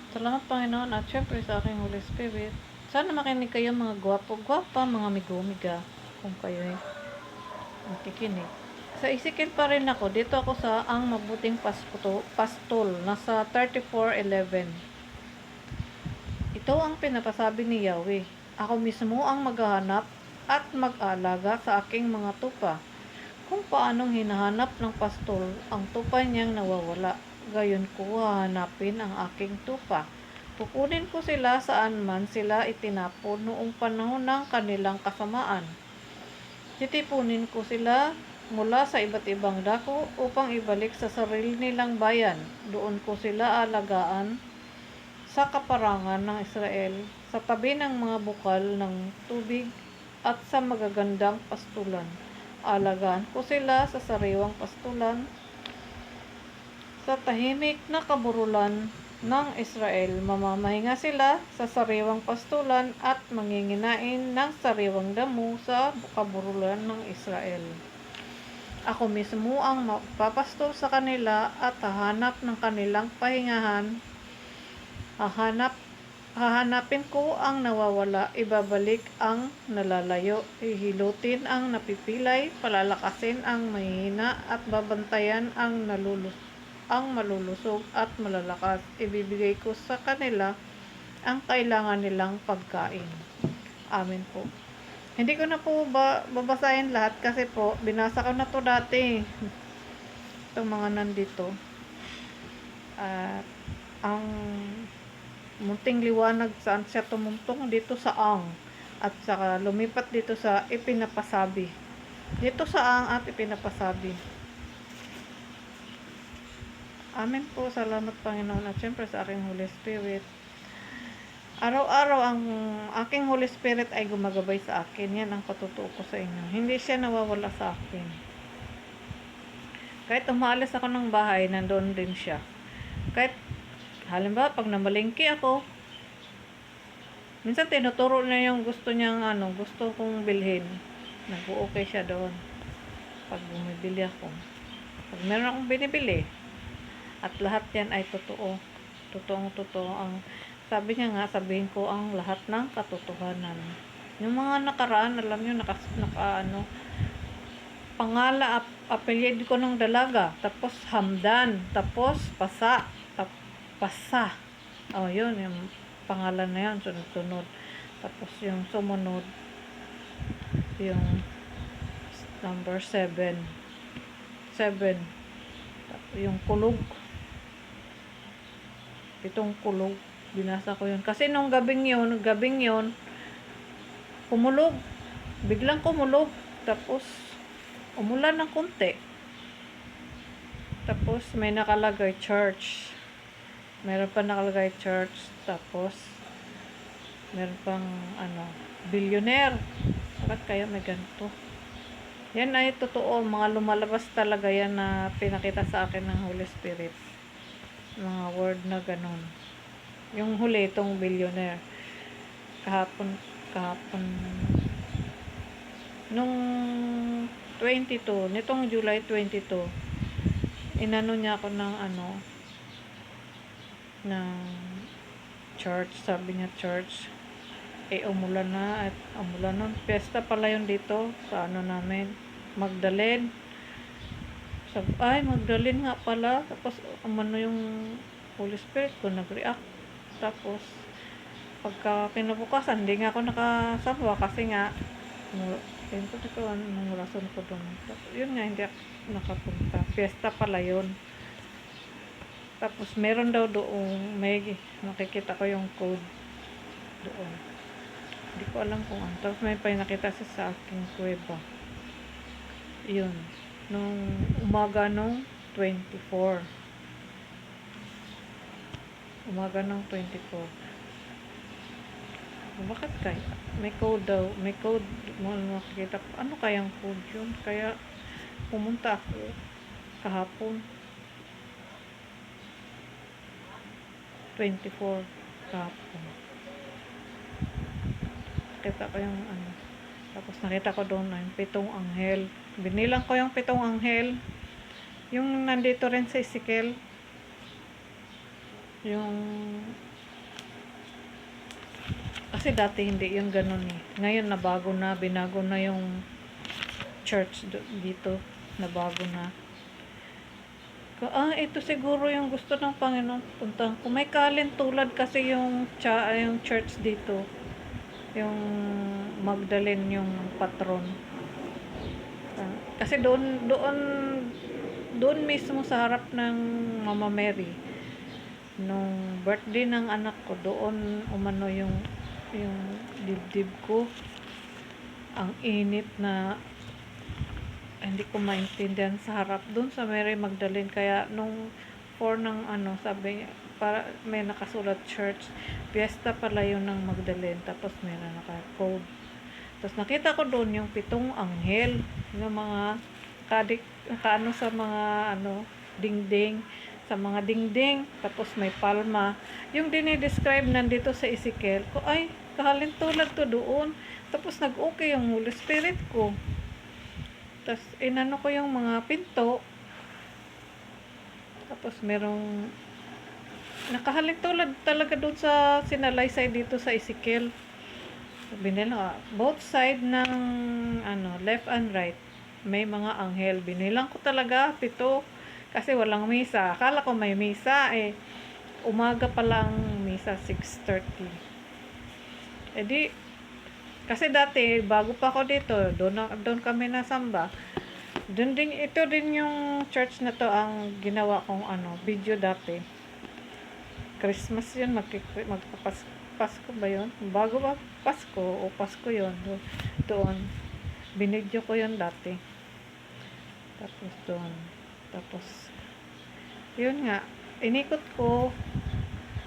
Salamat Panginoon at syempre sa aking Holy Spirit. Sana makinig kayo mga gwapo-gwapa, mga migo-miga kung kayo'y makikinig. Sa Ezekiel pa rin ako. Dito ako sa ang mabuting pastol. Nasa 34:11. Ito ang pinapasabi ni Yahweh. Ako mismo ang maghahanap at mag-aalaga sa aking mga tupa. Kung paanong hinahanap ng pastol ang tupa niyang nawawala, gayon ko hahanapin ang aking tupa. Kukunin ko sila saan man sila itinapon noong panahon ng kanilang kasamaan. Titipunin ko sila mula sa iba't ibang dako upang ibalik sa sarili nilang bayan. Doon ko sila alagaan sa kaparangan ng Israel, sa tabi ng mga bukal ng tubig at sa magagandang pastulan. Alagaan ko sila sa sariwang pastulan, sa tahimik na kaburulan ng Israel. Mamamahinga sila sa sariwang pastulan at manginginain ng sariwang damo sa kaburulan ng Israel. Ako mismo ang magpapastol sa kanila at hahanap ng kanilang pahingahan. Hahanapin ko ang nawawala, ibabalik ang nalalayo, hihilutin ang napipilay, palalakasin ang mahihina at babantayan ang malulusog at malalakas. Ibibigay ko sa kanila ang kailangan nilang pagkain. Amen po. Hindi ko na po babasahin lahat kasi po binasa ko na to dati. Itong mga nandito. At ang munting liwanag saan siya tumungtong dito sa ang at saka lumipat dito sa ipinapasabi. Dito sa ang at ipinapasabi. Amen po. Salamat Panginoon at syempre sa aking Holy Spirit. Araw-araw ang aking Holy Spirit ay gumagabay sa akin. Yan ang patutuo ko sa inyo. Hindi siya nawawala sa akin. Kahit umalis ako ng bahay, nandoon din siya. Kahit halimbawa, pag namalingki ako, minsan tinuturo niya yung gusto niyang gusto kong bilhin. Nag-o-okay siya doon. Pag bumibili ako. Pag meron akong binibili, at lahat yan ay totoo. Totoong-totoo. Sabi niya nga, sabihin ko ang lahat ng katotohanan. Yung mga nakaraan, alam nyo, apelyido ko ng dalaga, tapos Hamdan, tapos Pasa. Yun, yung pangalan na yun, sunod-sunod. Tapos yung sumunod, yung number 7. Yung kulog. 7 kulog. Binasa ko yun. Kasi nung gabing yun, kumulog. Biglang kumulog. Tapos, umulan ng konti. Tapos, may nakalagay church. Meron pa nakalagay church. Tapos, meron pang, billionaire. Bakit kaya may ganito? Yan ay totoo. Mga lumalabas talaga yan na pinakita sa akin ng Holy Spirit. Mga word na ganun. Yung huli, itong billionaire. Kahapon, nung 22, nitong July 22, inano niya ako ng ng church. Sabi niya church. Umulan na. At umulan nun. Pesta pala yun dito sa namin. Magdalene. Magdalene nga pala. Tapos, yung Holy Spirit ko nag-react. Tapos, pagka kinabukasan, hindi nga ako nakasabwa kasi nga, nung rason ko doon. Yun nga, hindi ako nakapunta. Fiesta pala yun. Tapos, meron daw doon, makikita ko yung code doon. Hindi ko alam kung ano. Tapos, may pinakita siya sa aking kuweba. Yun. Nung umaga nung 24. Bakit kaya? May code daw. May code. Makikita ko. Ano kayang code yun? Kaya pumunta ako kahapon. 24 kahapon. Nakita ko yung Tapos nakita ko doon yung 7 anghel. Binilang ko yung 7 anghel. Yung nandito rin sa Ezekiel. Yung Kasi dati hindi yung ganun eh. Ngayon nabago na, binago na yung church dito. Nabago na. Ito siguro yung gusto ng Panginoon puntahan ko. May kalentulad kasi yung church dito. Yung Magdalene yung patron. Kasi doon mismo sa harap ng Mama Mary nung birthday ng anak ko, doon umano yung dibdib ko, ang init na hindi ko maintindihan sa harap doon sa Mary Magdalene. Kaya nung 4 ng sabi niya, para may nakasulat church, fiesta pala yun ng Magdalene, tapos may naka-code. Tapos nakita ko doon yung 7 anghel, yung mga sa mga dingding, sa mga dingding, tapos may palma. Yung dinidescribe nandito sa Ezekiel ko, ay, kahalintulad to doon. Tapos nag-okay yung Holy Spirit ko. Tapos inano ko yung mga pinto. Tapos merong nakahalintulad talaga doon sa sinalaysay dito sa Ezekiel. Sabi nila, both side ng left and right, may mga anghel. Binilang ko talaga 7 kasi walang misa. Akala ko may misa eh. Umaga pa lang misa, 6:30. Di kasi dati bago pa ako dito, doon kami nasamba. Ito din yung church na to ang ginawa kong video dati. Christmas yun, Pasko ba yun? Bago ba Pasko o Pasko yun? Doon. Binidyo ko yun dati. Tapos doon. Tapos, yun nga. Inikot ko.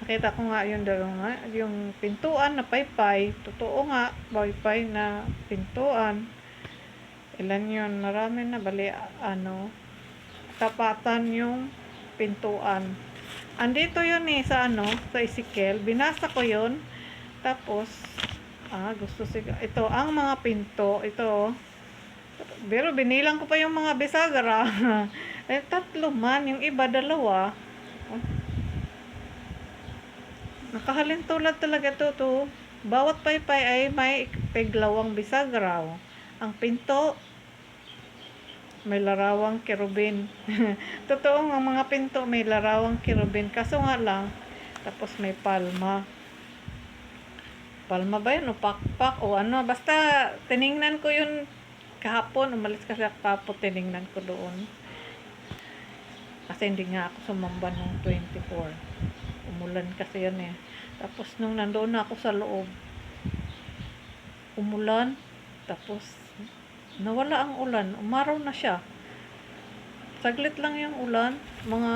Nakita ko nga yun doon nga. Yung pintuan na paypay. Totoo nga. Paypay na pintuan. Ilan yun? Marami na. Bali, tapatan yung pintuan. Andito yun eh sa sa Ezekiel. Binasa ko yun. Tapos ito ang mga pinto. Ito. Pero binilang ko pa yung mga bisagara. 3 man, yung iba 2. Nakahalintulad talaga to. Bawat paypay ay may peglawang bisagara. Ang pinto may larawang kerubin. Totoo ang mga pinto may larawang kerubin. Kaso nga lang, tapos may palma. Palma ba yun? O pakpak? O Basta, tiningnan ko yun kahapon. Umalis kasi ako kahapon, tiningnan ko doon. Kasi hindi nga ako sumamba nung 24. Umulan kasi yun eh. Tapos nung nandoon na ako sa loob, umulan. Tapos, nawala ang ulan. Umaraw na siya. Saglit lang yung ulan. Mga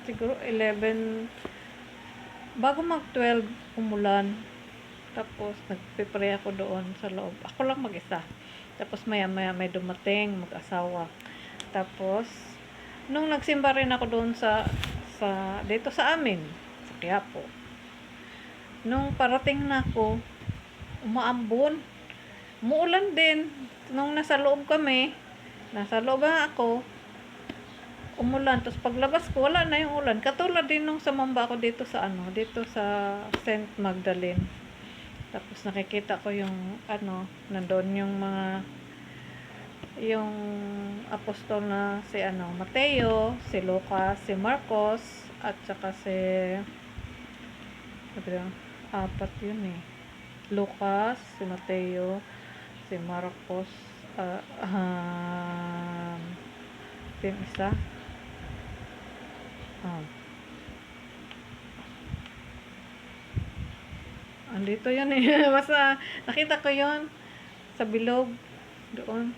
siguro 11. Bago mag-12, umulan. Tapos, nagpipray ako doon sa loob. Ako lang mag-isa. Tapos, maya-maya may dumating, mag-asawa. Tapos, nung nagsimba rin ako doon dito sa amin, sa Quiapo. Nung parating na ako, umaambon. Umuulan din. Nung nasa loob ako, umulan. Tapos paglabas ko, wala na yung ulan. Katulad din nung sumamba ako dito sa St. Magdalene. Tapos nakikita ko yung nandoon yung apostol na si Mateo, si Lucas, si Marcos, at saka si 4 yun eh. Lucas, si Mateo, si Marcos, yung isa. Andito yun eh. Basta nakita ko yun sa bilog doon.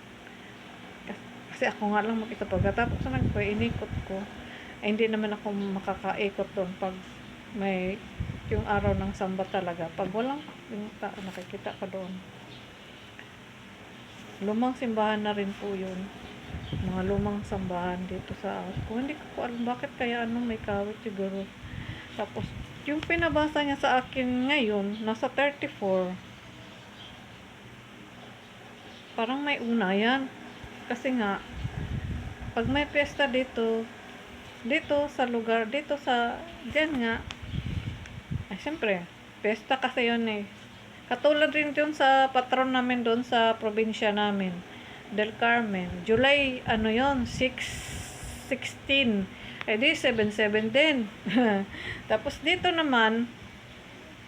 Kasi ako nga lang makita pagkatapos na inikot ko. Ay hindi naman ako makakaikot doon pag may yung araw ng samba talaga. Pag walang nakikita ka doon. Lumang simbahan na rin po yun. Mga lumang sambahan dito sa kung hindi ko alam bakit kaya may kawit siguro. Tapos yung pinabasa niya sa akin ngayon nasa 34. Parang may una yan. Kasi nga pag may piyesta dito sa lugar, diyan nga, ay syempre piyesta kasi yun eh. Katulad rin dun sa patron namin doon sa probinsya namin, Del Carmen. July, ano yon 16. Eh di, 7-7 din. Tapos dito naman,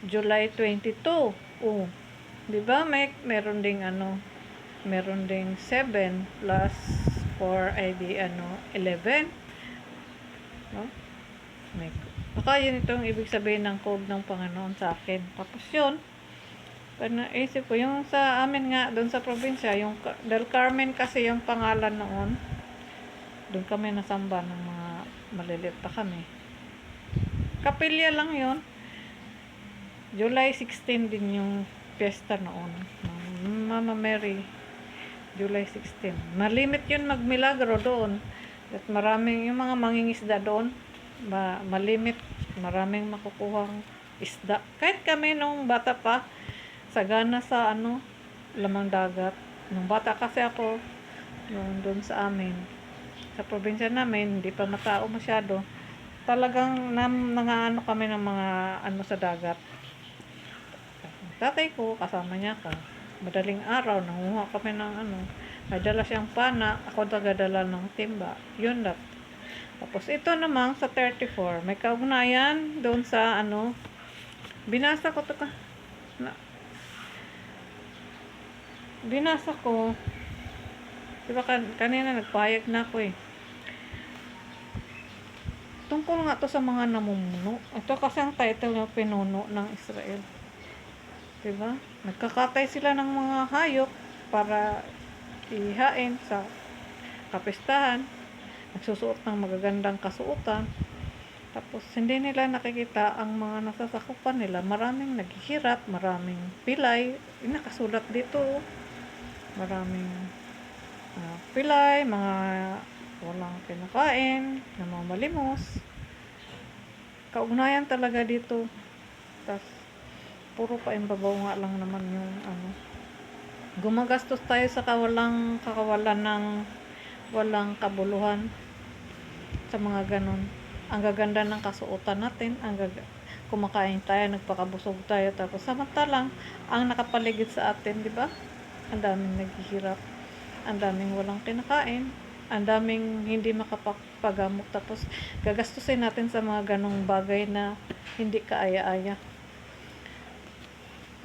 July 22. Oh, di ba meron ding meron ding 7 plus 4 ay di 11. No? May, baka yun itong ibig sabihin ng code ng Panginoon sa akin. Tapos yun, pag naisip ko, yung sa amin nga, doon sa probinsya, yung Del Carmen kasi yung pangalan noon, doon kami nasamba ng mga maliliit pa kami. Kapilya lang yon. July 16 din yung piyesta noon. Mama Mary, July 16. Malimit yun magmilagro doon. At maraming, yung mga mangingisda doon, malimit, maraming makukuhang isda. Kahit kami nung bata pa, sagana sa lamang dagat. Nung bata kasi ako, yung doon sa amin, sa probinsya namin, hindi pa matao masyado. Talagang nangaano kami ng mga sa dagat. Tatay ko, kasama niya ka. Madaling araw, nanguha kami ng may dala siyang pana, ako tagadala ng timba. Yun lang. Tapos ito namang sa 34, may kaugnayan doon sa binasa ko to binasa ko. Diba kanina nagpahayag na ako eh. Tungkol nga to sa mga namumuno. Ito kasi ang title ng pinuno ng Israel. Diba? Nagkakatay sila ng mga hayop para ihain sa kapistahan. Nagsusuot ng magagandang kasuotan. Tapos hindi nila nakikita ang mga nasasakupan nila. Maraming naghihirap, maraming pilay. Nakasulat dito. Maraming pilay, mga walang kinakain, namamalimos. Kaugnayan talaga dito. Tapos puro paimbabaw nga lang naman yung gumagastos tayo sa kakawalan ng walang kabuluhan sa mga ganon. Ang gaganda ng kasuotan natin, kumakain tayo, nagpakabusog tayo, tapos samantalang ang nakapaligid sa atin, di ba? Ang daming naghihirap, ang daming walang kinakain, ang daming hindi makapagpagamot, tapos gagastusin natin sa mga ganong bagay na hindi kaaya-aya.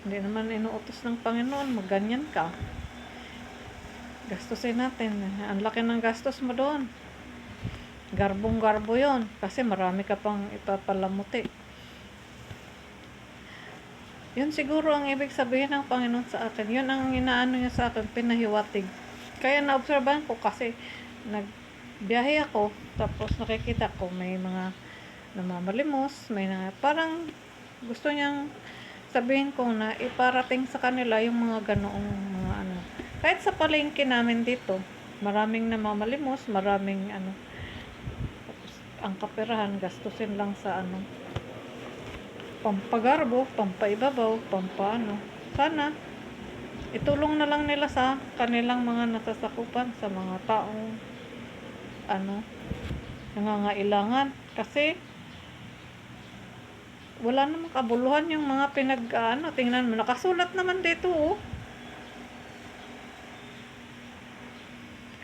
Hindi naman inuutos ng Panginoon, magganyan ka. Gastusin natin. Ang laki ng gastos mo doon. Garbong-garbo yon kasi marami ka pang ipapalamuti. Yun siguro ang ibig sabihin ng Panginoon sa akin. Yun ang inaano niya sa akin, pinahiwatig. Kaya naobserbahan ko kasi nagbiyahe ako, tapos nakikita ko may mga namamalimos, may parang gusto niyang sabihin ko na iparating sa kanila yung mga ganoong mga Kahit sa palengke namin dito, maraming namamalimos, maraming tapos ang kaperahan gastusin lang sa pampagarbo, pampaibabaw, Sana itulong na lang nila sa kanilang mga nasasakupan, sa mga taong nangangailangan, kasi wala namang kabuluhan yung mga tingnan mo, nakasulat naman dito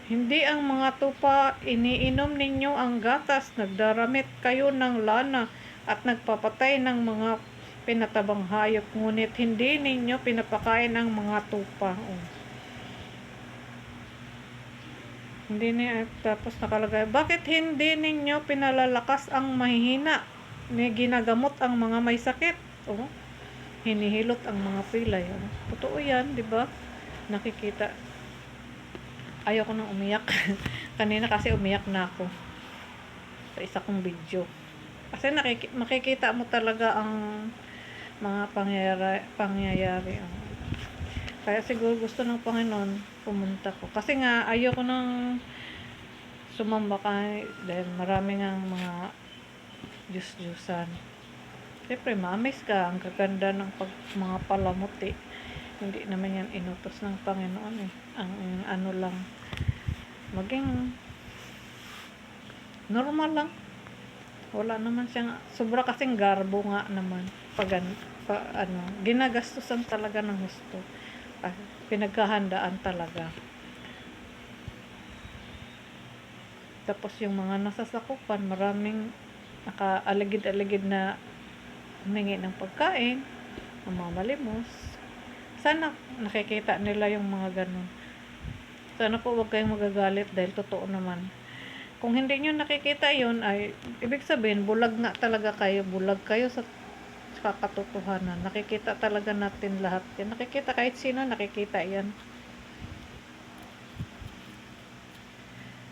Hindi ang mga tupa, iniinom ninyo ang gatas, nagdaramit kayo ng lana, at nagpapatay ng mga pinatabang hayop, ngunit hindi ninyo pinapakain ang mga tupa. Tapos nakalagay, bakit hindi ninyo pinalalakas ang mahihina? Ginagamot ang mga may sakit. Hinihilot ang mga pilay. Totoo yan, di ba? Nakikita. Ayoko nang umiyak. Kanina kasi umiyak na ako sa isa kong video. Kasi makikita mo talaga ang mga pangyayari. Kaya siguro gusto ng Panginoon pumunta ko. Kasi nga ayoko nang sumamba dahil marami ngang mga Diyos-Diyosan. Siyempre, ma-amaze ka. Ang gaganda ng mga palamuti. Hindi naman yan inutos ng Panginoon Ang lang, maging normal lang. Wala naman siyang, sobra kasing garbo nga naman. ginagastusan talaga ng husto. Pinaghahandaan talaga. Tapos yung mga nasasakupan, maraming nakaaligid-aligid na humingi ng pagkain, namamalimos. Sana nakikita nila yung mga ganun. Sana po wag kayong magagalit dahil totoo naman. Kung hindi nyo nakikita yun, ay ibig sabihin, bulag nga talaga kayo. Bulag kayo sa katotohanan. Nakikita talaga natin lahat yan. Nakikita kahit sino, nakikita yan.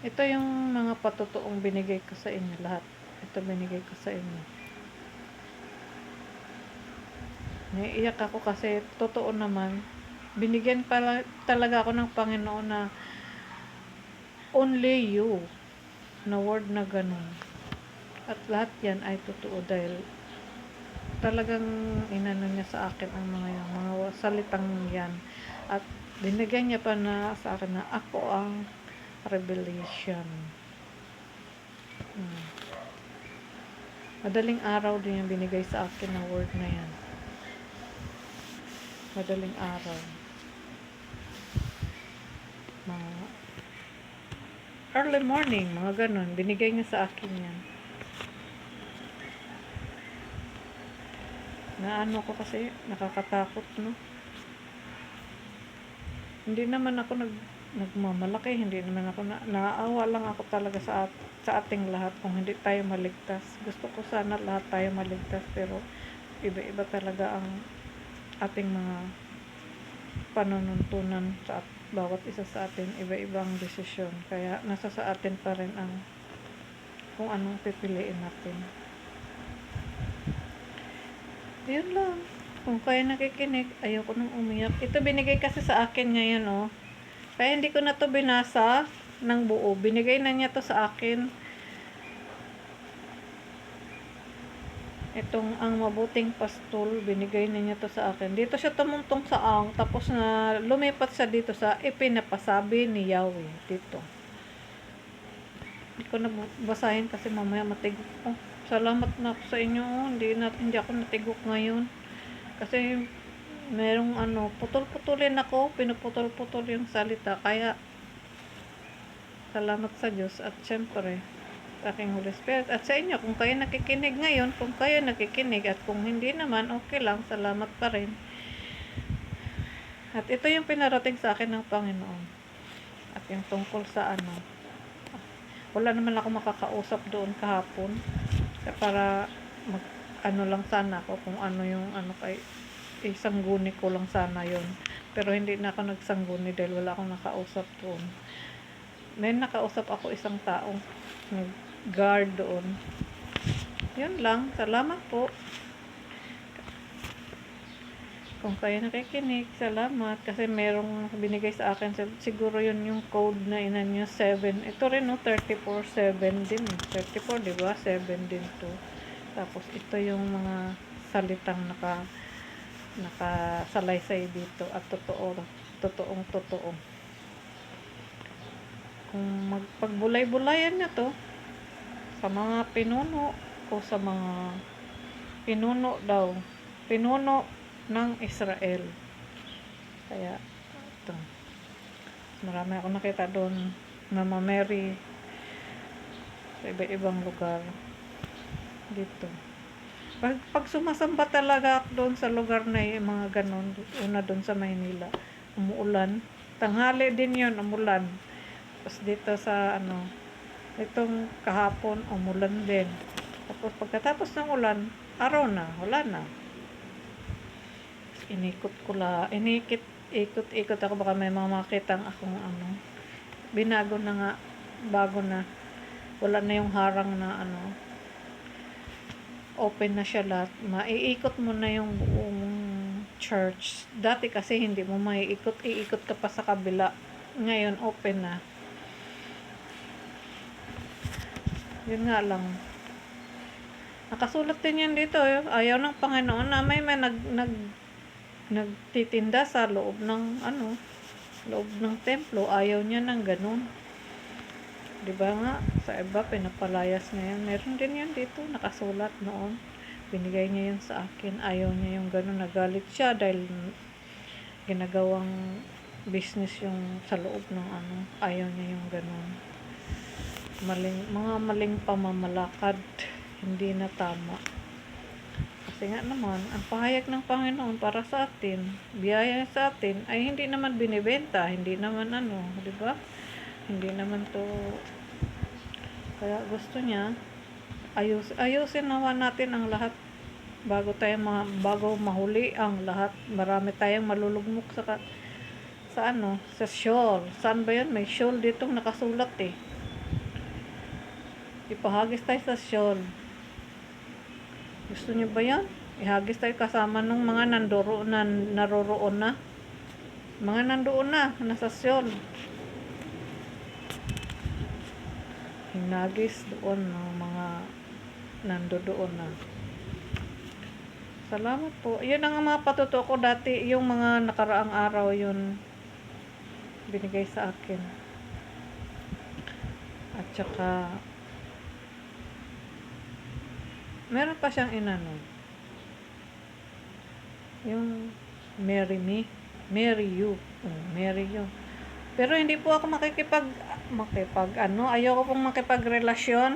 Ito yung mga patotoong binigay ko sa inyo lahat. Ito binigay ko sa inyo. Naiiyak ako kasi totoo naman. Binigyan pala talaga ako ng Panginoon na only you na word na ganun. At lahat yan ay totoo dahil talagang inano niya sa akin ang mga salitang yan. At binigyan niya pa na sa akin na ako ang revelation. Madaling araw din yung binigay sa akin na word na yan. Madaling araw. Mga early morning, mga ganun. Binigay niya sa akin yan. Naano ko kasi, nakakatakot, no? Hindi naman ako nagmamalaki, hindi naman ako naaawa lang ako talaga sa ating lahat kung hindi tayo maligtas. Gusto ko sana lahat tayo maligtas, pero iba-iba talaga ang ating mga panununtunan sa bawat isa sa atin, iba-ibang desisyon. Kaya nasa sa atin pa rin ang kung anong pipiliin natin. Yun lang. Kung kayo nakikinig, ayoko nang umiyak. Ito binigay kasi sa akin ngayon, oh. Kaya hindi ko na to binasa ng buo. Binigay na niya to sa akin. Itong ang mabuting pastol, binigay na niya to sa akin. Dito siya tumuntong sa ang, tapos na lumipat siya dito sa ipinapasabi ni Yahweh. Dito. Hindi ko na basahin kasi mamaya matigok ko. Salamat na ako sa inyo. Hindi ako natigok ngayon. Kasi merong putol-putulin ako, pinuputol-putol yung salita. Kaya salamat sa Diyos at syempre sa aking Holy Spirit at sa inyo kung kayo nakikinig ngayon, kung kayo nakikinig at kung hindi naman, okay lang, salamat pa rin. At ito yung pinarating sa akin ng Panginoon. At yung tungkol sa wala naman ako makakausap doon kahapon para lang sana ako kung ano yung kay isangguni ko lang sana yon, pero hindi na ako nagsangguni dahil wala akong nakausap doon. May nakausap ako isang tao guard doon. Yun lang, salamat po kung kayo nakikinig. Salamat kasi merong binigay sa akin, siguro yun yung code na inan nyo 7. Ito rin 34-7 din, 34 diba, 7 din to. Tapos ito yung mga salitang nakasalaysay dito at totoong totoo. Kung magpagbulay-bulayan na to sa mga pinuno o sa mga pinuno ng Israel. Kaya ito, marami ako nakita doon na Mary sa iba-ibang lugar dito. Pag sumasamba talaga doon sa lugar na yung mga ganon, una doon sa Maynila, umuulan. Tanghali din yun, umulan. Tapos dito sa itong kahapon, umulan din. Tapos pagkatapos ng ulan, araw na, wala na. Ikot ako, baka may mga makitang akong binago na nga, bago na. Wala na yung harang na open na siya lahat. Maiikot mo na yung buong church. Dati kasi hindi mo maiikot, iikot ka pa sa kabila. Ngayon open na. Yun nga lang. Nakasulat din yan dito. Ayaw ng Panginoon na may nagtitinda sa loob ng loob ng templo. Ayaw niya ng ganun. Diba nga, sa iba pinapalayas na yan. Meron din yan dito, nakasulat noon. Binigay niya yun sa akin. Ayaw niya yung ganun. Nagalit siya dahil ginagawang business yung sa loob ng ano. Ayaw niya yung ganun. Mga maling pamamalakad. Hindi na tama. Kasi nga naman, ang pahayag ng Panginoon para sa atin, biyaya sa atin, ay hindi naman binibenta, hindi naman ano, di ba? Hindi naman to, kaya gusto niya, ayusin nawa natin ang lahat bago mahuli ang lahat. Marami tayong malulugmok sa ano, sa shawl. Saan ba yan? May shawl ditong nakasulat eh. Ipahagis tayo sa shawl. Gusto niyo ba yan? Ihagis tayo kasama nung mga naroroon na. Mga nandoon na, nasa shawl. Hinagis doon ng mga nandoon na. Salamat po. Yun ang mga patuto ko dati. Yung mga nakaraang araw yun binigay sa akin. At saka meron pa siyang inano. Yung marry me, marry you. Marry you. Pero hindi po ako ayoko pong makipagrelasyon.